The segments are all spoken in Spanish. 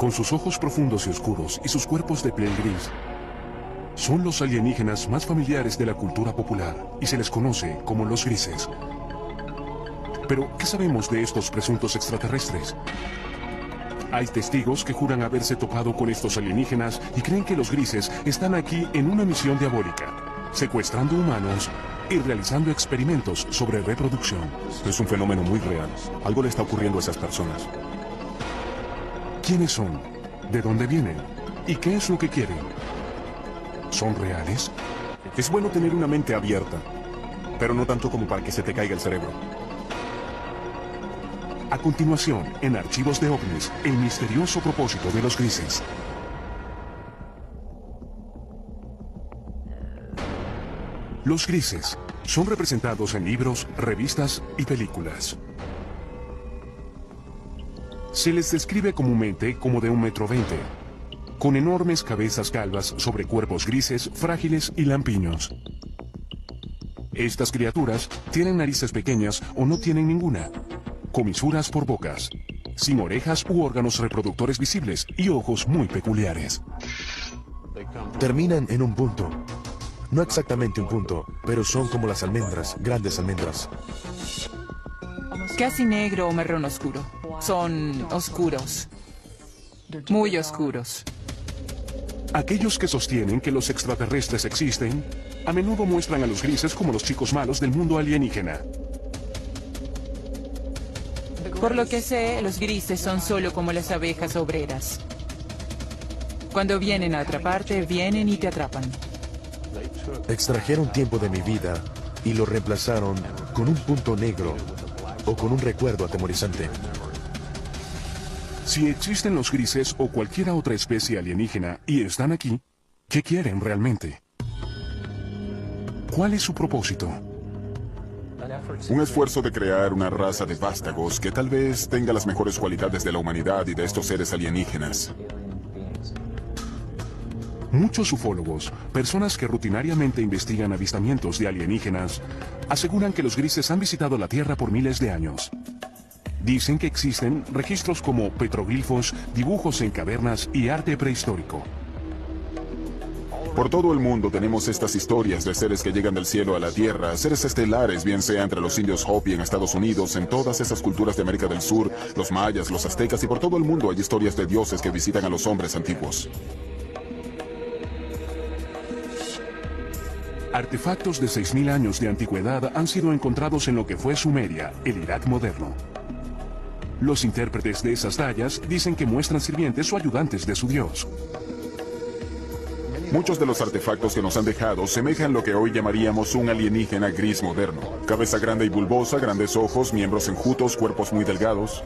Con sus ojos profundos y oscuros y sus cuerpos de piel gris, son los alienígenas más familiares de la cultura popular y se les conoce como los grises. Pero, ¿qué sabemos de estos presuntos extraterrestres? Hay testigos que juran haberse topado con estos alienígenas y creen que los grises están aquí en una misión diabólica, secuestrando humanos y realizando experimentos sobre reproducción. Es un fenómeno muy real. Algo le está ocurriendo a esas personas. ¿Quiénes son? ¿De dónde vienen? ¿Y qué es lo que quieren? ¿Son reales? Es bueno tener una mente abierta, pero no tanto como para que se te caiga el cerebro. A continuación, en Archivos de OVNIs, el misterioso propósito de los grises. Los grises son representados en libros, revistas y películas. Se les describe comúnmente como de 1,20 m, con enormes cabezas calvas sobre cuerpos grises, frágiles y lampiños. Estas criaturas tienen narices pequeñas o no tienen ninguna, comisuras por bocas, sin orejas u órganos reproductores visibles y ojos muy peculiares. Terminan en un punto. No exactamente un punto, pero son como las almendras, grandes almendras. Casi negro o marrón oscuro. Son oscuros. Muy oscuros. Aquellos que sostienen que los extraterrestres existen, a menudo muestran a los grises como los chicos malos del mundo alienígena. Por lo que sé, los grises son solo como las abejas obreras. Cuando vienen a atraparte, vienen y te atrapan. Extrajeron tiempo de mi vida y lo reemplazaron con un punto negro o con un recuerdo atemorizante. Si existen los grises o cualquier otra especie alienígena y están aquí, ¿qué quieren realmente? ¿Cuál es su propósito? Un esfuerzo de crear una raza de vástagos que tal vez tenga las mejores cualidades de la humanidad y de estos seres alienígenas. Muchos ufólogos, personas que rutinariamente investigan avistamientos de alienígenas, aseguran que los grises han visitado la Tierra por miles de años. Dicen que existen registros como petroglifos, dibujos en cavernas y arte prehistórico. Por todo el mundo tenemos estas historias de seres que llegan del cielo a la Tierra, seres estelares, bien sea entre los indios Hopi en Estados Unidos, en todas esas culturas de América del Sur, los mayas, los aztecas, y por todo el mundo hay historias de dioses que visitan a los hombres antiguos. Artefactos de 6.000 años de antigüedad han sido encontrados en lo que fue Sumeria, el Irak moderno. Los intérpretes de esas tallas dicen que muestran sirvientes o ayudantes de su dios. Muchos de los artefactos que nos han dejado semejan lo que hoy llamaríamos un alienígena gris moderno. Cabeza grande y bulbosa, grandes ojos, miembros enjutos, cuerpos muy delgados.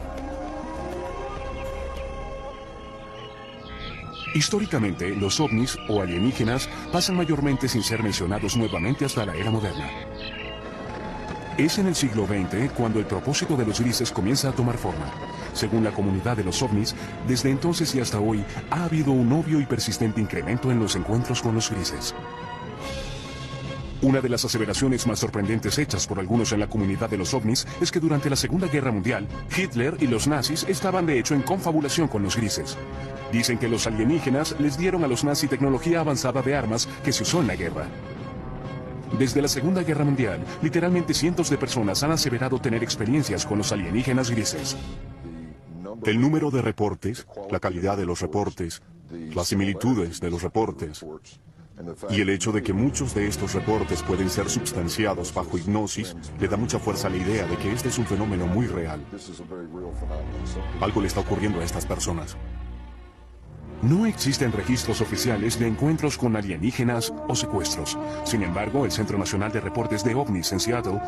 Históricamente, los ovnis o alienígenas pasan mayormente sin ser mencionados nuevamente hasta la era moderna. Es en el siglo XX cuando el propósito de los grises comienza a tomar forma. Según la comunidad de los ovnis, desde entonces y hasta hoy ha habido un obvio y persistente incremento en los encuentros con los grises. Una de las aseveraciones más sorprendentes hechas por algunos en la comunidad de los ovnis es que durante la Segunda Guerra Mundial, Hitler y los nazis estaban de hecho en confabulación con los grises. Dicen que los alienígenas les dieron a los nazis tecnología avanzada de armas que se usó en la guerra. Desde la Segunda Guerra Mundial, literalmente cientos de personas han aseverado tener experiencias con los alienígenas grises. El número de reportes, la calidad de los reportes, las similitudes de los reportes, y el hecho de que muchos de estos reportes pueden ser substanciados bajo hipnosis, le da mucha fuerza a la idea de que este es un fenómeno muy real. Algo le está ocurriendo a estas personas. No existen registros oficiales de encuentros con alienígenas o secuestros. Sin embargo, el Centro Nacional de Reportes de OVNIs en Seattle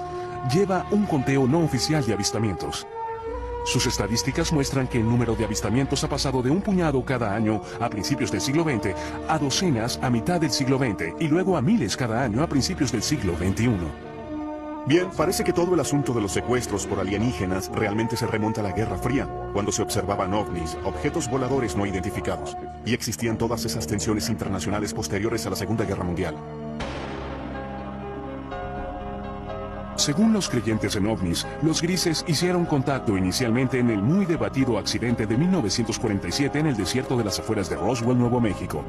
lleva un conteo no oficial de avistamientos. Sus estadísticas muestran que el número de avistamientos ha pasado de un puñado cada año a principios del siglo XX a docenas a mitad del siglo XX y luego a miles cada año a principios del siglo XXI. Bien, parece que todo el asunto de los secuestros por alienígenas realmente se remonta a la Guerra Fría, cuando se observaban ovnis, objetos voladores no identificados, y existían todas esas tensiones internacionales posteriores a la Segunda Guerra Mundial. Según los creyentes en ovnis, los grises hicieron contacto inicialmente en el muy debatido accidente de 1947 en el desierto de las afueras de Roswell, Nuevo México.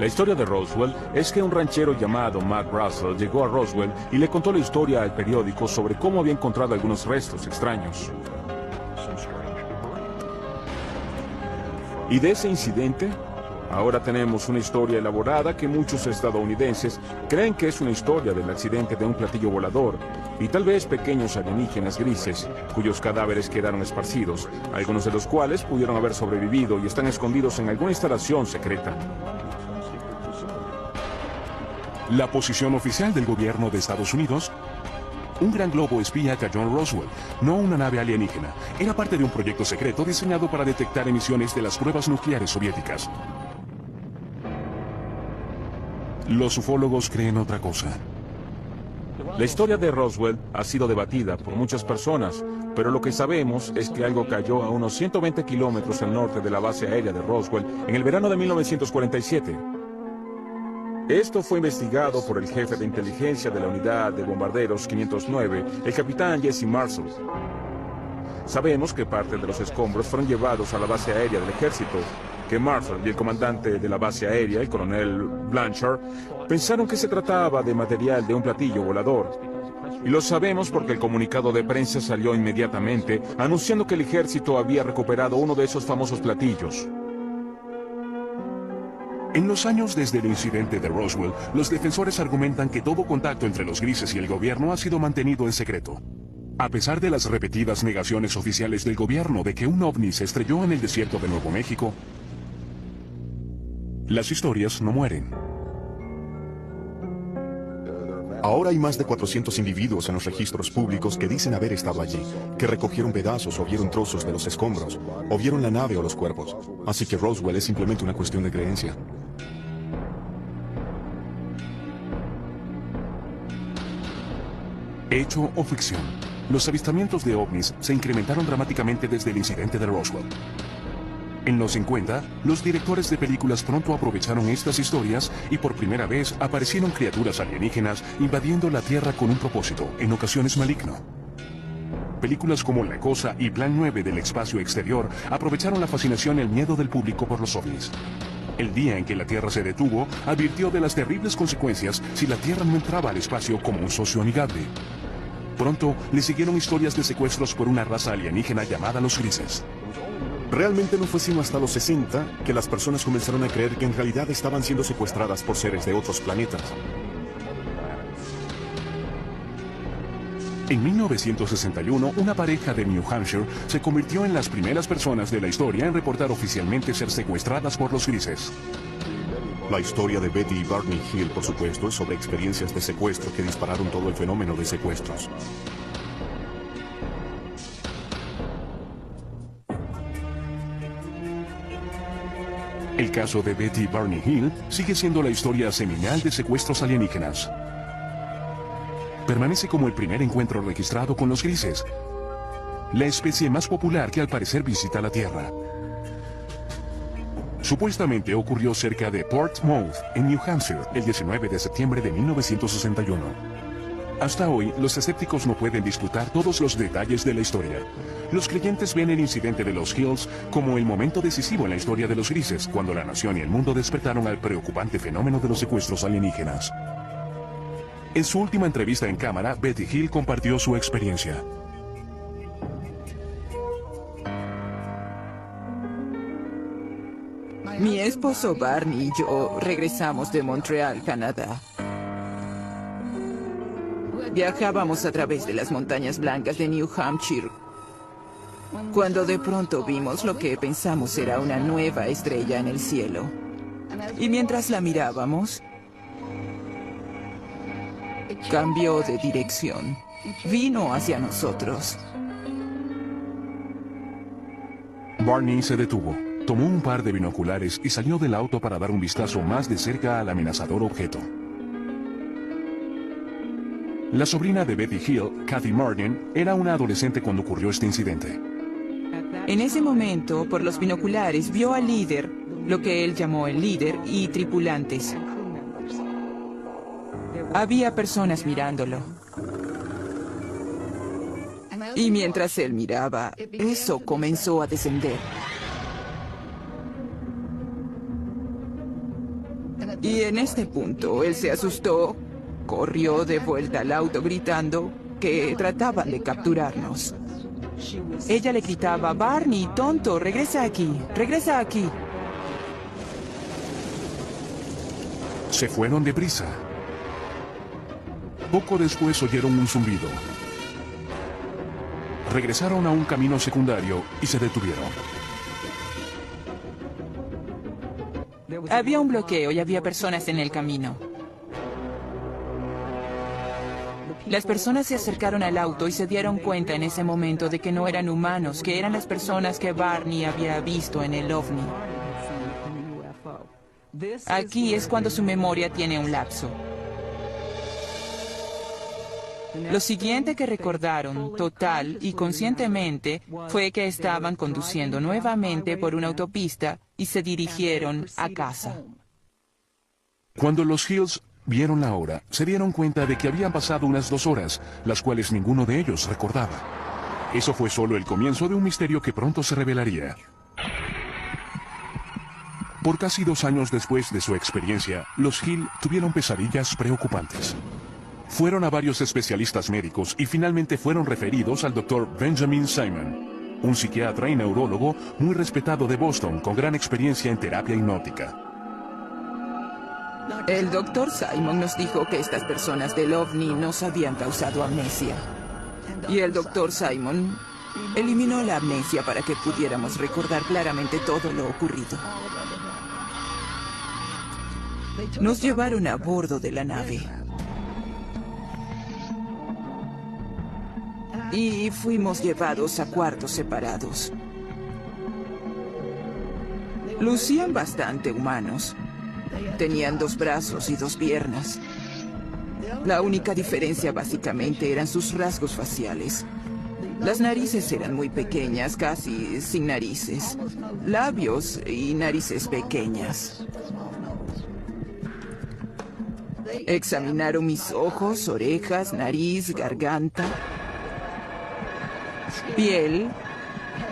La historia de Roswell es que un ranchero llamado Matt Russell llegó a Roswell y le contó la historia al periódico sobre cómo había encontrado algunos restos extraños. Y de ese incidente, ahora tenemos una historia elaborada que muchos estadounidenses creen que es una historia del accidente de un platillo volador y tal vez pequeños alienígenas grises cuyos cadáveres quedaron esparcidos, algunos de los cuales pudieron haber sobrevivido y están escondidos en alguna instalación secreta. La posición oficial del gobierno de Estados Unidos: un gran globo espía cayó en Roswell, no una nave alienígena. Era parte de un proyecto secreto diseñado para detectar emisiones de las pruebas nucleares soviéticas. Los ufólogos creen otra cosa. La historia de Roswell ha sido debatida por muchas personas, pero lo que sabemos es que algo cayó a unos 120 kilómetros al norte de la base aérea de Roswell en el verano de 1947. Esto fue investigado por el jefe de inteligencia de la unidad de bombarderos 509, el capitán Jesse Marshall. Sabemos que parte de los escombros fueron llevados a la base aérea del ejército, que Marshall y el comandante de la base aérea, el coronel Blanchard, pensaron que se trataba de material de un platillo volador. Y lo sabemos porque el comunicado de prensa salió inmediatamente, anunciando que el ejército había recuperado uno de esos famosos platillos. En los años desde el incidente de Roswell, los defensores argumentan que todo contacto entre los grises y el gobierno ha sido mantenido en secreto. A pesar de las repetidas negaciones oficiales del gobierno de que un ovni se estrelló en el desierto de Nuevo México, las historias no mueren. Ahora hay más de 400 individuos en los registros públicos que dicen haber estado allí, que recogieron pedazos o vieron trozos de los escombros, o vieron la nave o los cuerpos. Así que Roswell es simplemente una cuestión de creencia. Hecho o ficción, los avistamientos de ovnis se incrementaron dramáticamente desde el incidente de Roswell. En los 50, los directores de películas pronto aprovecharon estas historias y por primera vez aparecieron criaturas alienígenas invadiendo la Tierra con un propósito, en ocasiones maligno. Películas como La Cosa y Plan 9 del espacio exterior aprovecharon la fascinación y el miedo del público por los ovnis. El día en que la Tierra se detuvo, advirtió de las terribles consecuencias si la Tierra no entraba al espacio como un socio amigable. Pronto le siguieron historias de secuestros por una raza alienígena llamada los grises. Realmente no fue sino hasta los 60 que las personas comenzaron a creer que en realidad estaban siendo secuestradas por seres de otros planetas. En 1961, una pareja de New Hampshire se convirtió en las primeras personas de la historia en reportar oficialmente ser secuestradas por los grises. La historia de Betty y Barney Hill, por supuesto, es sobre experiencias de secuestro que dispararon todo el fenómeno de secuestros. El caso de Betty y Barney Hill sigue siendo la historia seminal de secuestros alienígenas. Permanece como el primer encuentro registrado con los grises, la especie más popular que al parecer visita la Tierra. Supuestamente ocurrió cerca de Portsmouth, en New Hampshire, el 19 de septiembre de 1961. Hasta hoy, los escépticos no pueden disputar todos los detalles de la historia. Los creyentes ven el incidente de los Hills como el momento decisivo en la historia de los grises, cuando la nación y el mundo despertaron al preocupante fenómeno de los secuestros alienígenas. En su última entrevista en cámara, Betty Hill compartió su experiencia. Mi esposo Barney y yo regresamos de Montreal, Canadá. Viajábamos a través de las montañas blancas de New Hampshire, cuando de pronto vimos lo que pensamos era una nueva estrella en el cielo. Y mientras la mirábamos, cambió de dirección. Vino hacia nosotros. Barney se detuvo, tomó un par de binoculares y salió del auto para dar un vistazo más de cerca al amenazador objeto. La sobrina de Betty Hill, Kathy Martin, era una adolescente cuando ocurrió este incidente. En ese momento, por los binoculares, vio al líder, lo que él llamó el líder, y tripulantes. Había personas mirándolo. Y mientras él miraba, eso comenzó a descender. Y en este punto, él se asustó, corrió de vuelta al auto gritando que trataban de capturarnos. Ella le gritaba: Barney, tonto, regresa aquí, regresa aquí. Se fueron deprisa. Poco después oyeron un zumbido. Regresaron a un camino secundario y se detuvieron. Había un bloqueo y había personas en el camino. Las personas se acercaron al auto y se dieron cuenta en ese momento de que no eran humanos, que eran las personas que Barney había visto en el ovni. Aquí es cuando su memoria tiene un lapso. Lo siguiente que recordaron, total y conscientemente, fue que estaban conduciendo nuevamente por una autopista y se dirigieron a casa. Cuando los Hills vieron la hora, se dieron cuenta de que habían pasado unas 2 horas, las cuales ninguno de ellos recordaba. Eso fue solo el comienzo de un misterio que pronto se revelaría. Por casi 2 años después de su experiencia, los Hill tuvieron pesadillas preocupantes. Fueron a varios especialistas médicos y finalmente fueron referidos al Dr. Benjamin Simon, un psiquiatra y neurólogo muy respetado de Boston con gran experiencia en terapia hipnótica. El Dr. Simon nos dijo que estas personas del ovni nos habían causado amnesia. Y el Dr. Simon eliminó la amnesia para que pudiéramos recordar claramente todo lo ocurrido. Nos llevaron a bordo de la nave. Y fuimos llevados a cuartos separados. Lucían bastante humanos. Tenían 2 brazos y 2 piernas. La única diferencia básicamente eran sus rasgos faciales. Las narices eran muy pequeñas, casi sin narices. Labios y narices pequeñas. Examinaron mis ojos, orejas, nariz, garganta, piel,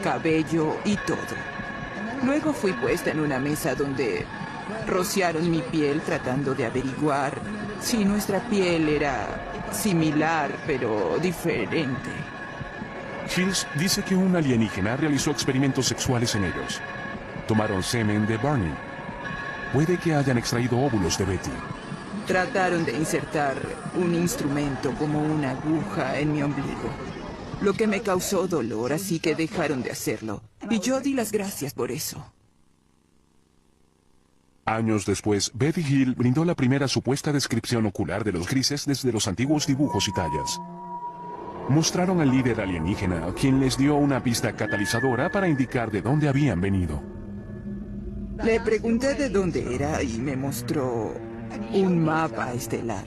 cabello y todo. Luego fui puesta en una mesa donde rociaron mi piel tratando de averiguar si nuestra piel era similar pero diferente. Hills dice que un alienígena realizó experimentos sexuales en ellos. Tomaron semen de Barney. Puede que hayan extraído óvulos de Betty. Trataron de insertar un instrumento como una aguja en mi ombligo, lo que me causó dolor, así que dejaron de hacerlo. Y yo di las gracias por eso. Años después, Betty Hill brindó la primera supuesta descripción ocular de los grises desde los antiguos dibujos y tallas. Mostraron al líder alienígena, quien les dio una pista catalizadora para indicar de dónde habían venido. Le pregunté de dónde era y me mostró un mapa estelar.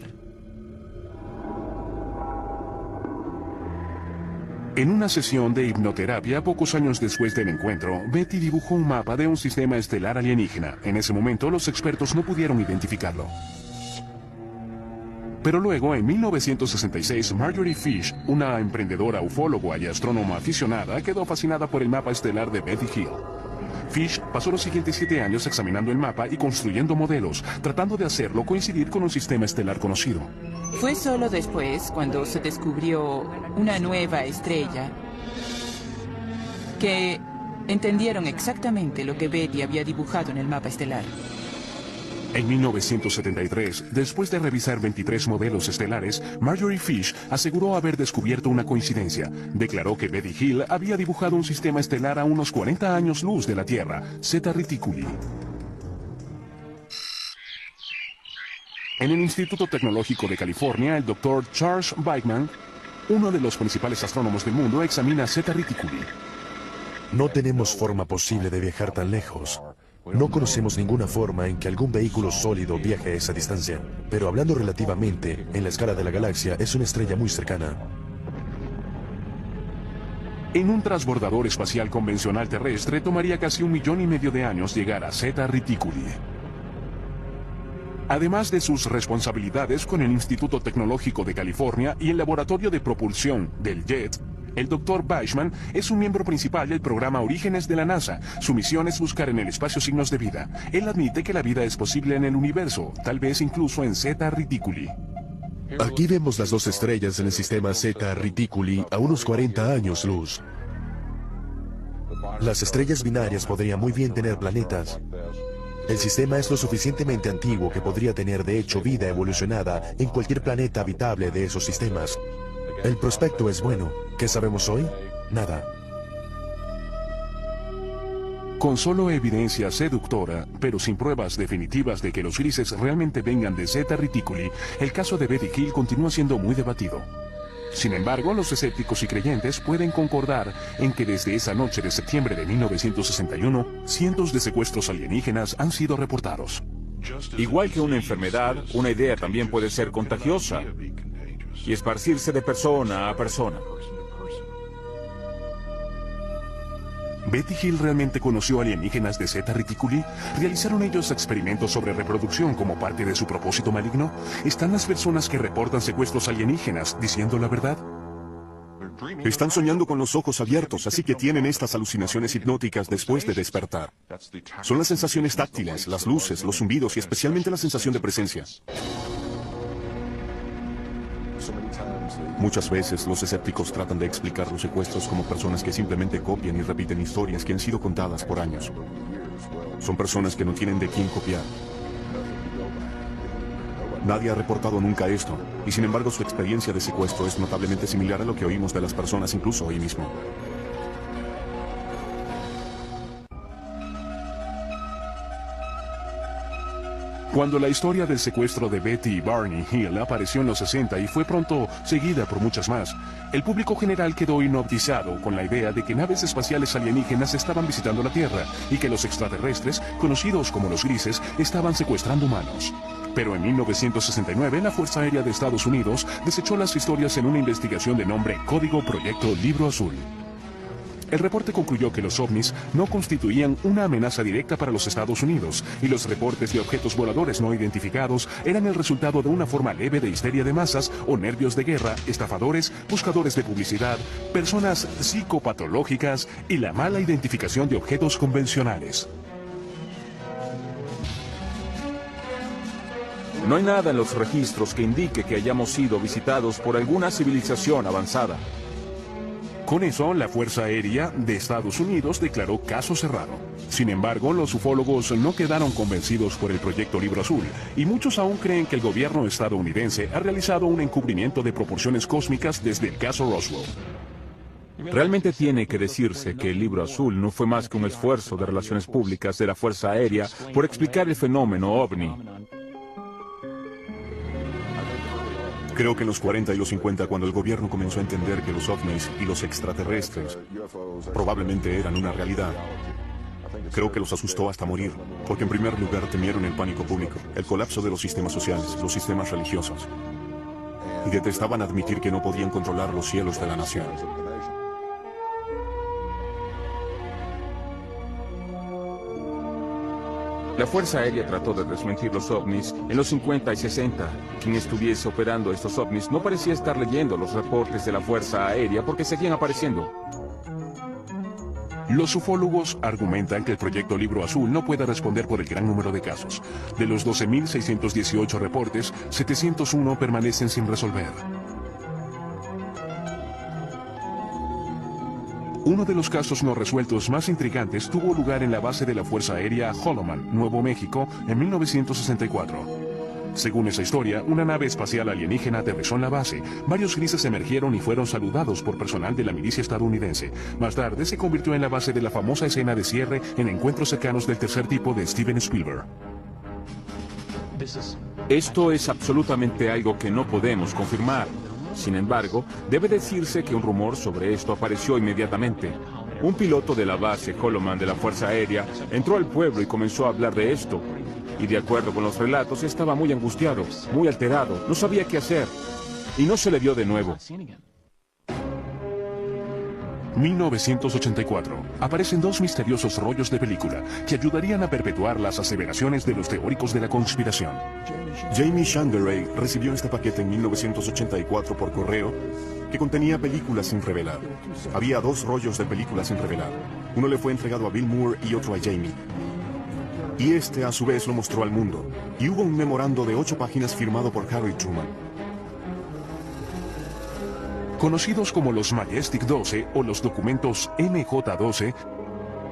En una sesión de hipnoterapia, pocos años después del encuentro, Betty dibujó un mapa de un sistema estelar alienígena. En ese momento, los expertos no pudieron identificarlo. Pero luego, en 1966, Marjorie Fish, una emprendedora ufóloga y astrónoma aficionada, quedó fascinada por el mapa estelar de Betty Hill. Fish pasó los siguientes 7 años examinando el mapa y construyendo modelos, tratando de hacerlo coincidir con un sistema estelar conocido. Fue solo después, cuando se descubrió una nueva estrella, que entendieron exactamente lo que Betty había dibujado en el mapa estelar. En 1973, después de revisar 23 modelos estelares, Marjorie Fish aseguró haber descubierto una coincidencia. Declaró que Betty Hill había dibujado un sistema estelar a unos 40 años luz de la Tierra, Zeta Reticuli. En el Instituto Tecnológico de California, el Dr. Charles Bateman, uno de los principales astrónomos del mundo, examina Zeta Reticuli. No tenemos forma posible de viajar tan lejos. No conocemos ninguna forma en que algún vehículo sólido viaje a esa distancia. Pero hablando relativamente, en la escala de la galaxia, es una estrella muy cercana. En un transbordador espacial convencional terrestre tomaría casi 1,5 millones de años llegar a Zeta Reticuli. Además de sus responsabilidades con el Instituto Tecnológico de California y el Laboratorio de Propulsión del JET, el Dr. Weissman es un miembro principal del programa Orígenes de la NASA. Su misión es buscar en el espacio signos de vida. Él admite que la vida es posible en el universo, tal vez incluso en Zeta Reticuli. Aquí vemos las dos estrellas en el sistema Zeta Reticuli a unos 40 años luz. Las estrellas binarias podrían muy bien tener planetas. El sistema es lo suficientemente antiguo que podría tener de hecho vida evolucionada en cualquier planeta habitable de esos sistemas. El prospecto es bueno. ¿Qué sabemos hoy? Nada. Con solo evidencia seductora, pero sin pruebas definitivas de que los grises realmente vengan de Zeta Reticuli, el caso de Betty Hill continúa siendo muy debatido. Sin embargo, los escépticos y creyentes pueden concordar en que desde esa noche de septiembre de 1961, cientos de secuestros alienígenas han sido reportados. Igual que una enfermedad, una idea también puede ser contagiosa y esparcirse de persona a persona. ¿Betty Hill realmente conoció alienígenas de Zeta Reticuli? ¿Realizaron ellos experimentos sobre reproducción como parte de su propósito maligno? ¿Están las personas que reportan secuestros alienígenas diciendo la verdad? Están soñando con los ojos abiertos, así que tienen estas alucinaciones hipnóticas después de despertar. Son las sensaciones táctiles, las luces, los zumbidos y especialmente la sensación de presencia. Muchas veces los escépticos tratan de explicar los secuestros como personas que simplemente copian y repiten historias que han sido contadas por años. Son personas que no tienen de quién copiar. Nadie ha reportado nunca esto, y sin embargo su experiencia de secuestro es notablemente similar a lo que oímos de las personas incluso hoy mismo. Cuando la historia del secuestro de Betty y Barney Hill apareció en los 60 y fue pronto seguida por muchas más, el público general quedó hipnotizado con la idea de que naves espaciales alienígenas estaban visitando la Tierra y que los extraterrestres, conocidos como los grises, estaban secuestrando humanos. Pero en 1969, la Fuerza Aérea de Estados Unidos desechó las historias en una investigación de nombre Código Proyecto Libro Azul. El reporte concluyó que los ovnis no constituían una amenaza directa para los Estados Unidos y los reportes de objetos voladores no identificados eran el resultado de una forma leve de histeria de masas o nervios de guerra, estafadores, buscadores de publicidad, personas psicopatológicas y la mala identificación de objetos convencionales. No hay nada en los registros que indique que hayamos sido visitados por alguna civilización avanzada. Con eso, la Fuerza Aérea de Estados Unidos declaró caso cerrado. Sin embargo, los ufólogos no quedaron convencidos por el proyecto Libro Azul, y muchos aún creen que el gobierno estadounidense ha realizado un encubrimiento de proporciones cósmicas desde el caso Roswell. Realmente tiene que decirse que el Libro Azul no fue más que un esfuerzo de relaciones públicas de la Fuerza Aérea por explicar el fenómeno OVNI. Creo que en los 40 y los 50, cuando el gobierno comenzó a entender que los ovnis y los extraterrestres probablemente eran una realidad, creo que los asustó hasta morir, porque en primer lugar temieron el pánico público, el colapso de los sistemas sociales, los sistemas religiosos, y detestaban admitir que no podían controlar los cielos de la nación. La Fuerza Aérea trató de desmentir los ovnis en los 50 y 60. Quien estuviese operando estos ovnis no parecía estar leyendo los reportes de la Fuerza Aérea porque seguían apareciendo. Los ufólogos argumentan que el proyecto Libro Azul no puede responder por el gran número de casos. De los 12.618 reportes, 701 permanecen sin resolver. Uno de los casos no resueltos más intrigantes tuvo lugar en la base de la Fuerza Aérea Holloman, Nuevo México, en 1964. Según esa historia, una nave espacial alienígena aterrizó en la base. Varios grises emergieron y fueron saludados por personal de la milicia estadounidense. Más tarde se convirtió en la base de la famosa escena de cierre en Encuentros cercanos del tercer tipo de Steven Spielberg. Esto es absolutamente algo que no podemos confirmar. Sin embargo, debe decirse que un rumor sobre esto apareció inmediatamente. Un piloto de la base Holloman de la Fuerza Aérea entró al pueblo y comenzó a hablar de esto. Y de acuerdo con los relatos, estaba muy angustiado, muy alterado, no sabía qué hacer. Y no se le vio de nuevo. 1984. Aparecen dos misteriosos rollos de película que ayudarían a perpetuar las aseveraciones de los teóricos de la conspiración. Jamie Shangeray recibió este paquete en 1984 por correo que contenía películas sin revelar. Había dos rollos de películas sin revelar. Uno le fue entregado a Bill Moore y otro a Jamie. Y este a su vez lo mostró al mundo. Y hubo un memorando de 8 páginas firmado por Harry Truman. Conocidos como los Majestic 12 o los documentos MJ-12,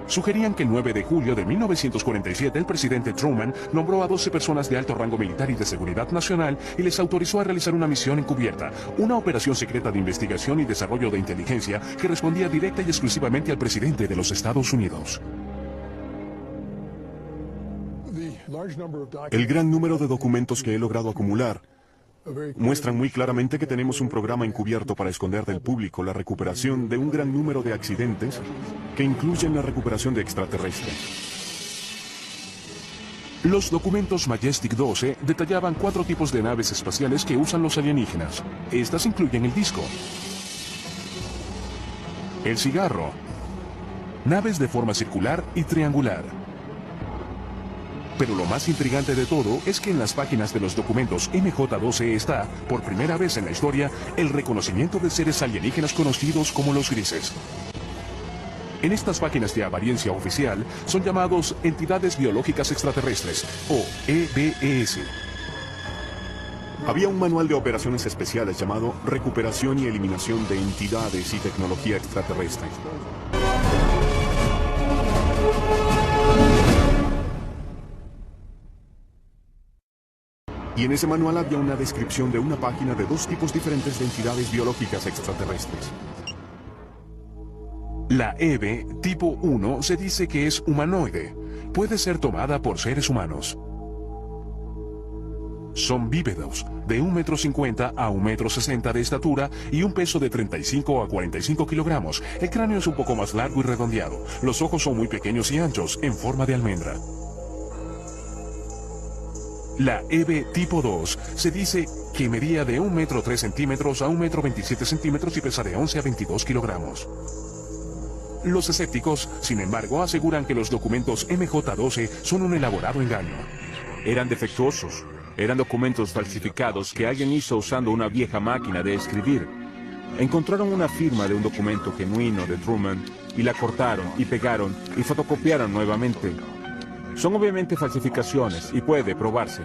sugerían que el 9 de julio de 1947 el presidente Truman nombró a 12 personas de alto rango militar y de seguridad nacional y les autorizó a realizar una misión encubierta, una operación secreta de investigación y desarrollo de inteligencia que respondía directa y exclusivamente al presidente de los Estados Unidos. El gran número de documentos que he logrado acumular muestran muy claramente que tenemos un programa encubierto para esconder del público la recuperación de un gran número de accidentes que incluyen la recuperación de extraterrestres. Los documentos Majestic 12 detallaban 4 tipos de naves espaciales que usan los alienígenas. Estas incluyen el disco, el cigarro, naves de forma circular y triangular. Pero lo más intrigante de todo es que en las páginas de los documentos MJ-12 está, por primera vez en la historia, el reconocimiento de seres alienígenas conocidos como los grises. En estas páginas de apariencia oficial son llamados entidades biológicas extraterrestres, o EBES. Había un manual de operaciones especiales llamado Recuperación y Eliminación de Entidades y Tecnología Extraterrestre. Y en ese manual había una descripción de una página de 2 tipos diferentes de entidades biológicas extraterrestres. La EBE tipo 1 se dice que es humanoide. Puede ser tomada por seres humanos. Son bípedos, de 1,50 m a 1,60 m de estatura y un peso de 35 a 45 kilogramos. El cráneo es un poco más largo y redondeado. Los ojos son muy pequeños y anchos, en forma de almendra. La EBE tipo 2 se dice que medía de 1,3 m a 1,27 m y pesa de 11 a 22 kilogramos. Los escépticos, sin embargo, aseguran que los documentos MJ-12 son un elaborado engaño. Eran defectuosos. Eran documentos falsificados que alguien hizo usando una vieja máquina de escribir. Encontraron una firma de un documento genuino de Truman y la cortaron y pegaron y fotocopiaron nuevamente. Son obviamente falsificaciones y puede probarse.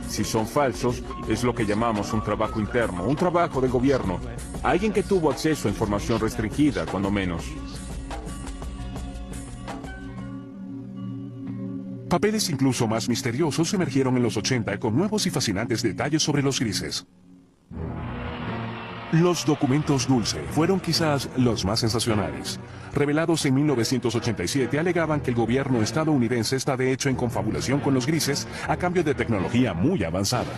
Si son falsos, es lo que llamamos un trabajo interno, un trabajo del gobierno. Alguien que tuvo acceso a información restringida, cuando menos. Papeles incluso más misteriosos emergieron en los 80 con nuevos y fascinantes detalles sobre los grises. Los documentos Dulce fueron quizás los más sensacionales. Revelados en 1987, alegaban que el gobierno estadounidense está de hecho en confabulación con los grises a cambio de tecnología muy avanzada.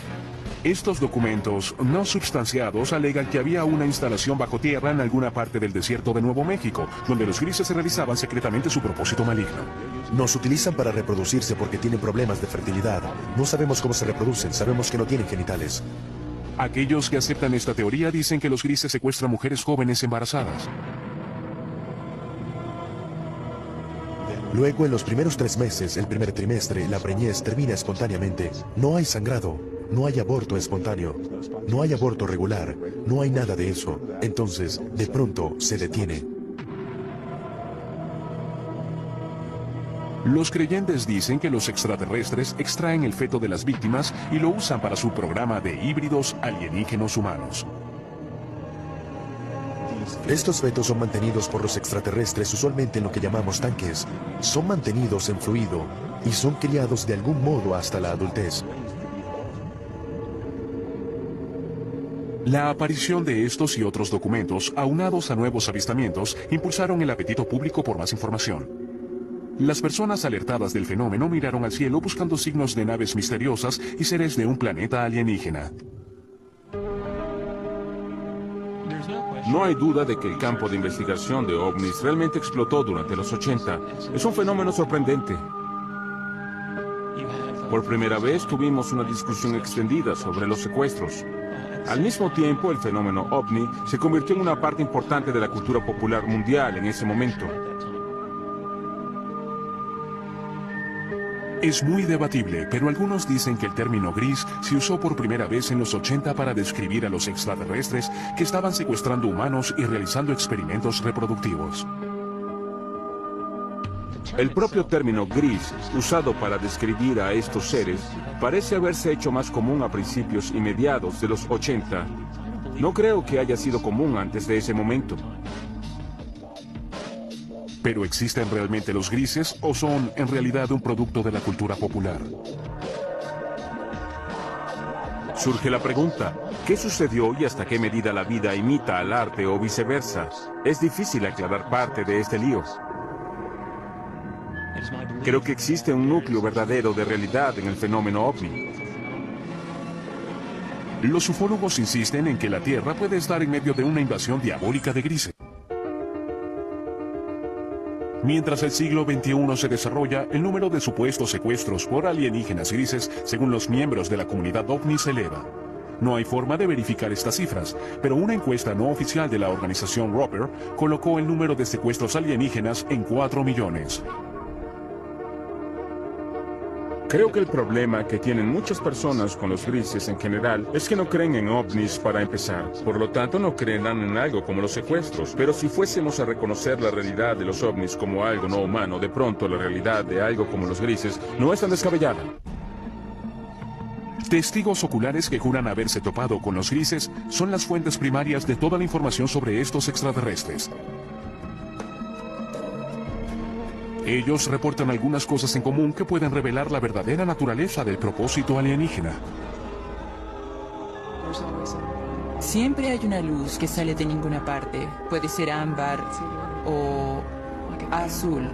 Estos documentos no substanciados alegan que había una instalación bajo tierra en alguna parte del desierto de Nuevo México, donde los grises realizaban secretamente su propósito maligno. Nos utilizan para reproducirse porque tienen problemas de fertilidad. No sabemos cómo se reproducen, sabemos que no tienen genitales. Aquellos que aceptan esta teoría dicen que los grises secuestran mujeres jóvenes embarazadas. Luego, en los primeros 3 meses, el primer trimestre, la preñez termina espontáneamente. No hay sangrado, no hay aborto espontáneo, no hay aborto regular, no hay nada de eso. Entonces, de pronto, se detiene. Los creyentes dicen que los extraterrestres extraen el feto de las víctimas y lo usan para su programa de híbridos alienígenos humanos. Estos fetos son mantenidos por los extraterrestres usualmente en lo que llamamos tanques. Son mantenidos en fluido y son criados de algún modo hasta la adultez. La aparición de estos y otros documentos, aunados a nuevos avistamientos, impulsaron el apetito público por más información. Las personas alertadas del fenómeno miraron al cielo buscando signos de naves misteriosas y seres de un planeta alienígena. No hay duda de que el campo de investigación de ovnis realmente explotó durante los 80. Es un fenómeno sorprendente. Por primera vez tuvimos una discusión extendida sobre los secuestros. Al mismo tiempo, el fenómeno ovni se convirtió en una parte importante de la cultura popular mundial en ese momento. Es muy debatible, pero algunos dicen que el término gris se usó por primera vez en los 80 para describir a los extraterrestres que estaban secuestrando humanos y realizando experimentos reproductivos. El propio término gris, usado para describir a estos seres, parece haberse hecho más común a principios y mediados de los 80. No creo que haya sido común antes de ese momento. ¿Pero existen realmente los grises o son en realidad un producto de la cultura popular? Surge la pregunta, ¿qué sucedió y hasta qué medida la vida imita al arte o viceversa? Es difícil aclarar parte de este lío. Creo que existe un núcleo verdadero de realidad en el fenómeno ovni. Los ufólogos insisten en que la Tierra puede estar en medio de una invasión diabólica de grises. Mientras el siglo XXI se desarrolla, el número de supuestos secuestros por alienígenas grises, según los miembros de la comunidad ovni, se eleva. No hay forma de verificar estas cifras, pero una encuesta no oficial de la organización Roper colocó el número de secuestros alienígenas en 4 millones. Creo que el problema que tienen muchas personas con los grises en general es que no creen en ovnis para empezar. Por lo tanto, no creerán en algo como los secuestros. Pero si fuésemos a reconocer la realidad de los ovnis como algo no humano, de pronto la realidad de algo como los grises no es tan descabellada. Testigos oculares que juran haberse topado con los grises son las fuentes primarias de toda la información sobre estos extraterrestres. Ellos reportan algunas cosas en común que pueden revelar la verdadera naturaleza del propósito alienígena. Siempre hay una luz que sale de ninguna parte. Puede ser ámbar o azul.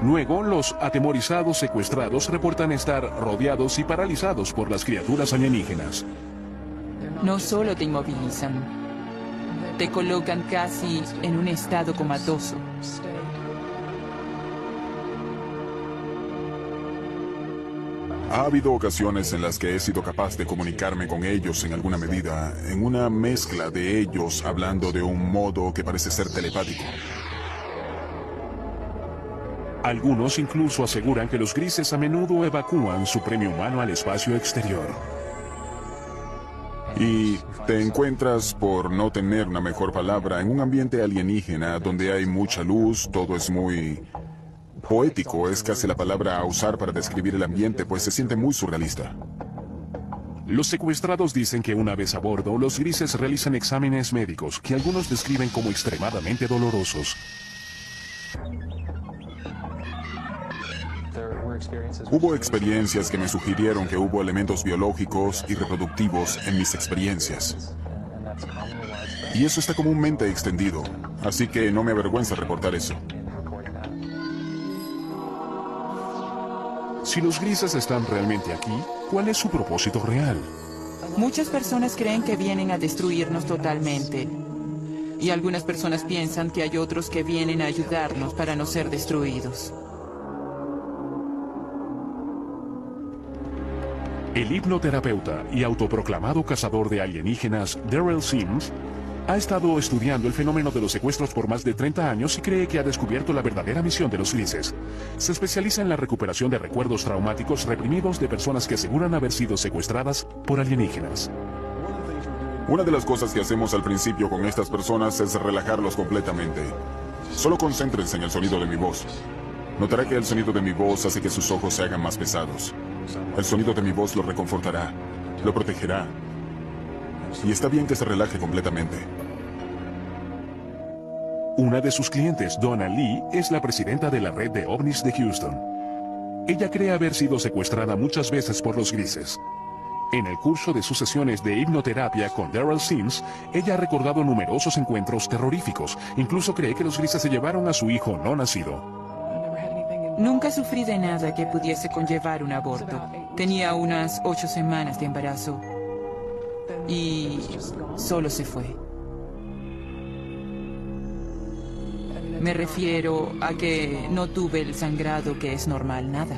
Luego, los atemorizados secuestrados reportan estar rodeados y paralizados por las criaturas alienígenas. No solo te inmovilizan, te colocan casi en un estado comatoso. Ha habido ocasiones en las que he sido capaz de comunicarme con ellos en alguna medida, en una mezcla de ellos hablando de un modo que parece ser telepático. Algunos incluso aseguran que los grises a menudo evacúan su premio humano al espacio exterior. Y te encuentras, por no tener una mejor palabra, en un ambiente alienígena donde hay mucha luz, todo es muy poético, es casi la palabra a usar para describir el ambiente, pues se siente muy surrealista. Los secuestrados dicen que una vez a bordo, los grises realizan exámenes médicos que algunos describen como extremadamente dolorosos. Hubo experiencias que me sugirieron que hubo elementos biológicos y reproductivos en mis experiencias. Y eso está comúnmente extendido, así que no me avergüenza reportar eso. Si los grises están realmente aquí, ¿cuál es su propósito real? Muchas personas creen que vienen a destruirnos totalmente. Y algunas personas piensan que hay otros que vienen a ayudarnos para no ser destruidos. El hipnoterapeuta y autoproclamado cazador de alienígenas, Daryl Sims, ha estado estudiando el fenómeno de los secuestros por más de 30 años y cree que ha descubierto la verdadera misión de los grises. Se especializa en la recuperación de recuerdos traumáticos reprimidos de personas que aseguran haber sido secuestradas por alienígenas. Una de las cosas que hacemos al principio con estas personas es relajarlos completamente. Solo concéntrense en el sonido de mi voz. Notará que el sonido de mi voz hace que sus ojos se hagan más pesados. El sonido de mi voz lo reconfortará, lo protegerá. Y está bien que se relaje completamente. Una de sus clientes, Donna Lee, es la presidenta de la red de ovnis de Houston. Ella cree haber sido secuestrada muchas veces por los grises. En el curso de sus sesiones de hipnoterapia con Daryl Sims, ella ha recordado numerosos encuentros terroríficos. Incluso cree que los grises se llevaron a su hijo no nacido. Nunca sufrí de nada que pudiese conllevar un aborto. Tenía unas 8 semanas de embarazo y solo se fue. Me refiero a que no tuve el sangrado que es normal, nada.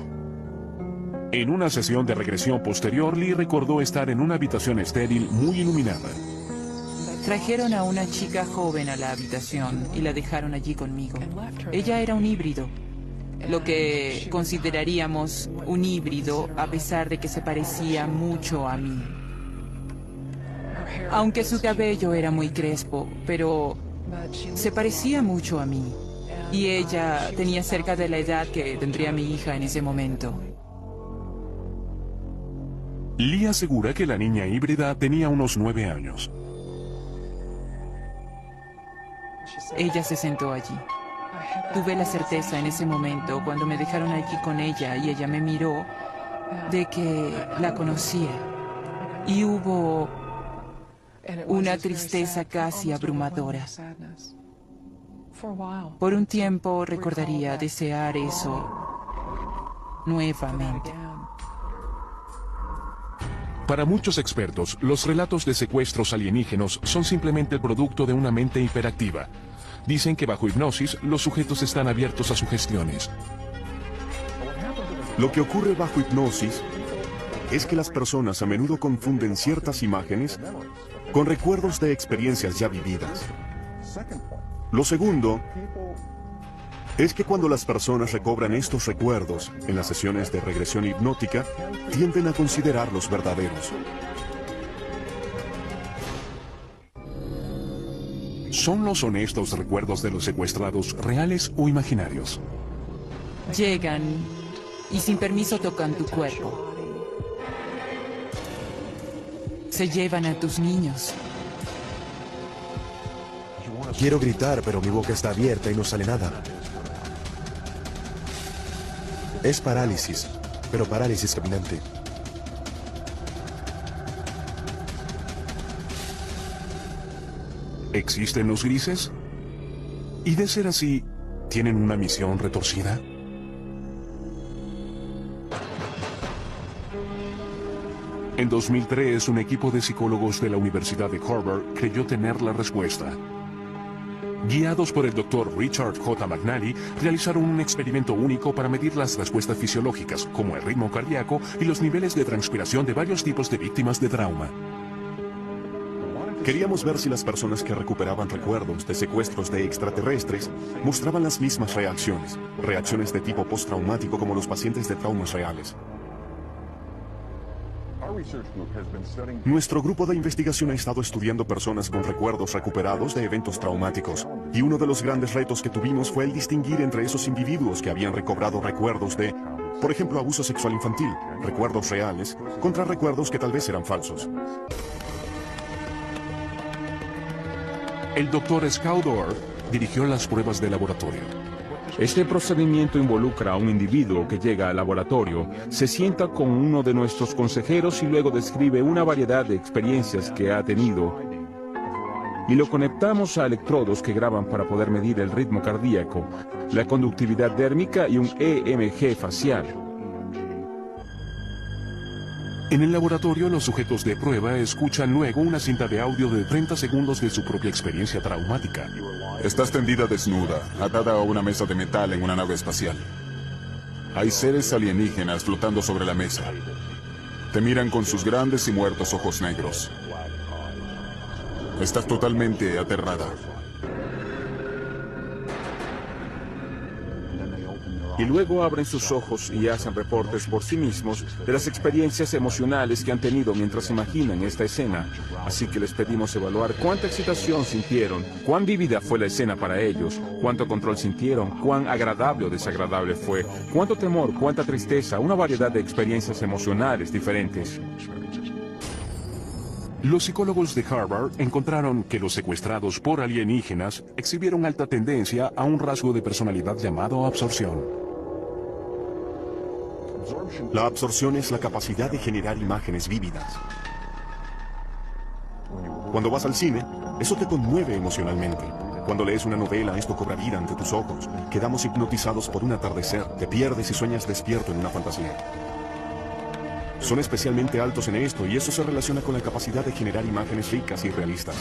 En una sesión de regresión posterior, Lee recordó estar en una habitación estéril muy iluminada. Trajeron a una chica joven a la habitación y la dejaron allí conmigo. Ella era un híbrido, lo que consideraríamos un híbrido a pesar de que se parecía mucho a mí. Aunque su cabello era muy crespo, pero se parecía mucho a mí. Y ella tenía cerca de la edad que tendría mi hija en ese momento. Lee asegura que la niña híbrida tenía unos 9 años. Ella se sentó allí. Tuve la certeza en ese momento, cuando me dejaron allí con ella y ella me miró, de que la conocía. Y hubo una tristeza casi abrumadora. Por un tiempo recordaría desear eso nuevamente. Para muchos expertos, los relatos de secuestros alienígenos son simplemente el producto de una mente hiperactiva. Dicen que bajo hipnosis, los sujetos están abiertos a sugestiones. Lo que ocurre bajo hipnosis es que las personas a menudo confunden ciertas imágenes con recuerdos de experiencias ya vividas. Lo segundo es que cuando las personas recobran estos recuerdos en las sesiones de regresión hipnótica, tienden a considerarlos verdaderos. ¿Son los honestos recuerdos de los secuestrados reales o imaginarios? Llegan y sin permiso tocan tu cuerpo. Se llevan a tus niños. Quiero gritar, pero mi boca está abierta y no sale nada. Es parálisis, pero parálisis caminante. ¿Existen los grises? Y de ser así, ¿tienen una misión retorcida? En 2003, un equipo de psicólogos de la Universidad de Harvard creyó tener la respuesta. Guiados por el Dr. Richard J. McNally, realizaron un experimento único para medir las respuestas fisiológicas, como el ritmo cardíaco y los niveles de transpiración de varios tipos de víctimas de trauma. Queríamos ver si las personas que recuperaban recuerdos de secuestros de extraterrestres mostraban las mismas reacciones de tipo postraumático como los pacientes de traumas reales. Nuestro grupo de investigación ha estado estudiando personas con recuerdos recuperados de eventos traumáticos, y uno de los grandes retos que tuvimos fue el distinguir entre esos individuos que habían recobrado recuerdos de, por ejemplo, abuso sexual infantil, recuerdos reales, contra recuerdos que tal vez eran falsos. El Dr. Skaldor dirigió las pruebas de laboratorio. Este procedimiento involucra a un individuo que llega al laboratorio, se sienta con uno de nuestros consejeros y luego describe una variedad de experiencias que ha tenido. Y lo conectamos a electrodos que graban para poder medir el ritmo cardíaco, la conductividad dérmica y un EMG facial. En el laboratorio, los sujetos de prueba escuchan luego una cinta de audio de 30 segundos de su propia experiencia traumática. Estás tendida desnuda, atada a una mesa de metal en una nave espacial. Hay seres alienígenas flotando sobre la mesa. Te miran con sus grandes y muertos ojos negros. Estás totalmente aterrada. Y luego abren sus ojos y hacen reportes por sí mismos de las experiencias emocionales que han tenido mientras imaginan esta escena. Así que les pedimos evaluar cuánta excitación sintieron, cuán vívida fue la escena para ellos, cuánto control sintieron, cuán agradable o desagradable fue, cuánto temor, cuánta tristeza, una variedad de experiencias emocionales diferentes. Los psicólogos de Harvard encontraron que los secuestrados por alienígenas exhibieron alta tendencia a un rasgo de personalidad llamado absorción. La absorción es la capacidad de generar imágenes vívidas. Cuando vas al cine, eso te conmueve emocionalmente. Cuando lees una novela, esto cobra vida ante tus ojos. Quedamos hipnotizados por un atardecer, te pierdes y sueñas despierto en una fantasía. Son especialmente altos en esto y eso se relaciona con la capacidad de generar imágenes ricas y realistas.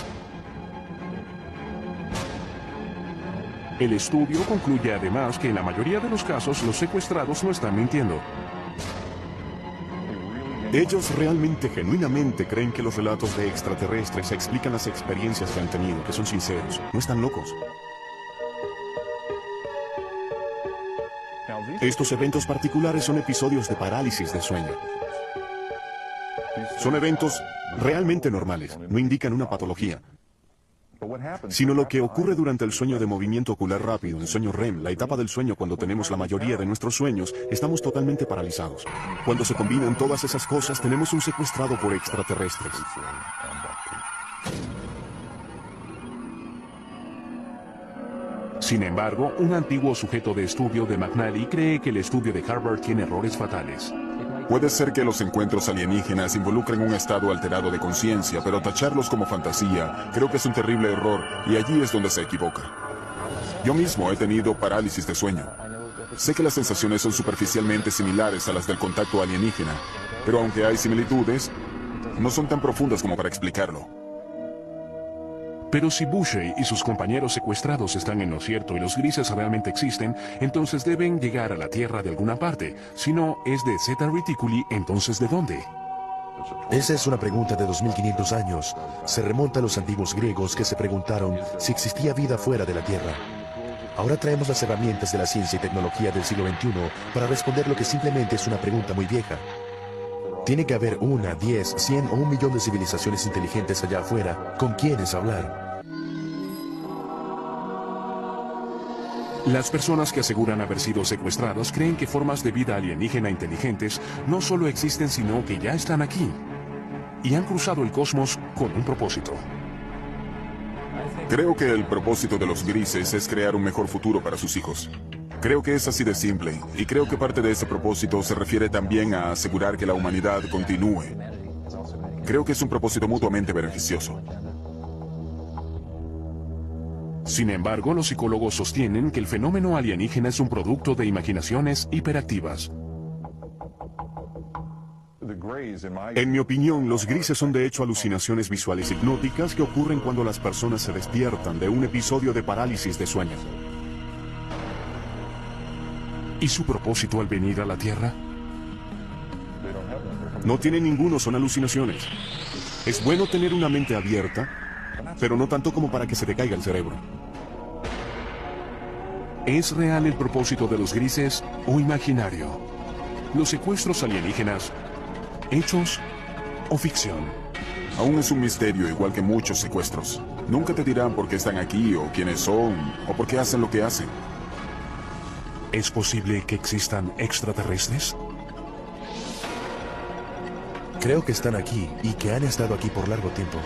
El estudio concluye además que en la mayoría de los casos los secuestrados no están mintiendo. Ellos realmente, genuinamente creen que los relatos de extraterrestres explican las experiencias que han tenido, que son sinceros, no están locos. Estos eventos particulares son episodios de parálisis de sueño. Son eventos realmente normales, no indican una patología, sino lo que ocurre durante el sueño de movimiento ocular rápido, el sueño REM, la etapa del sueño cuando tenemos la mayoría de nuestros sueños, estamos totalmente paralizados. Cuando se combinan todas esas cosas, tenemos un secuestrado por extraterrestres. Sin embargo, un antiguo sujeto de estudio de McNally cree que el estudio de Harvard tiene errores fatales. Puede ser que los encuentros alienígenas involucren un estado alterado de conciencia, pero tacharlos como fantasía creo que es un terrible error y allí es donde se equivoca. Yo mismo he tenido parálisis de sueño. Sé que las sensaciones son superficialmente similares a las del contacto alienígena, pero aunque hay similitudes, no son tan profundas como para explicarlo. Pero si Boucher y sus compañeros secuestrados están en lo cierto y los grises realmente existen, entonces deben llegar a la Tierra de alguna parte. Si no es de Zeta Reticuli, entonces ¿de dónde? Esa es una pregunta de 2500 años. Se remonta a los antiguos griegos que se preguntaron si existía vida fuera de la Tierra. Ahora traemos las herramientas de la ciencia y tecnología del siglo XXI para responder lo que simplemente es una pregunta muy vieja. Tiene que haber 1, 10, 100 o 1 millón de civilizaciones inteligentes allá afuera con quienes hablar. Las personas que aseguran haber sido secuestrados creen que formas de vida alienígena inteligentes no solo existen, sino que ya están aquí. Y han cruzado el cosmos con un propósito. Creo que el propósito de los grises es crear un mejor futuro para sus hijos. Creo que es así de simple, y creo que parte de ese propósito se refiere también a asegurar que la humanidad continúe. Creo que es un propósito mutuamente beneficioso. Sin embargo, los psicólogos sostienen que el fenómeno alienígena es un producto de imaginaciones hiperactivas. En mi opinión, los grises son de hecho alucinaciones visuales hipnóticas que ocurren cuando las personas se despiertan de un episodio de parálisis de sueño. ¿Y su propósito al venir a la Tierra? No tienen ninguno, son alucinaciones. Es bueno tener una mente abierta, pero no tanto como para que se te caiga el cerebro. ¿Es real el propósito de los grises o imaginario? ¿Los secuestros alienígenas, hechos o ficción? Aún es un misterio, igual que muchos secuestros. Nunca te dirán por qué están aquí, o quiénes son, o por qué hacen lo que hacen. ¿Es posible que existan extraterrestres? Creo que están aquí y que han estado aquí por largo tiempo.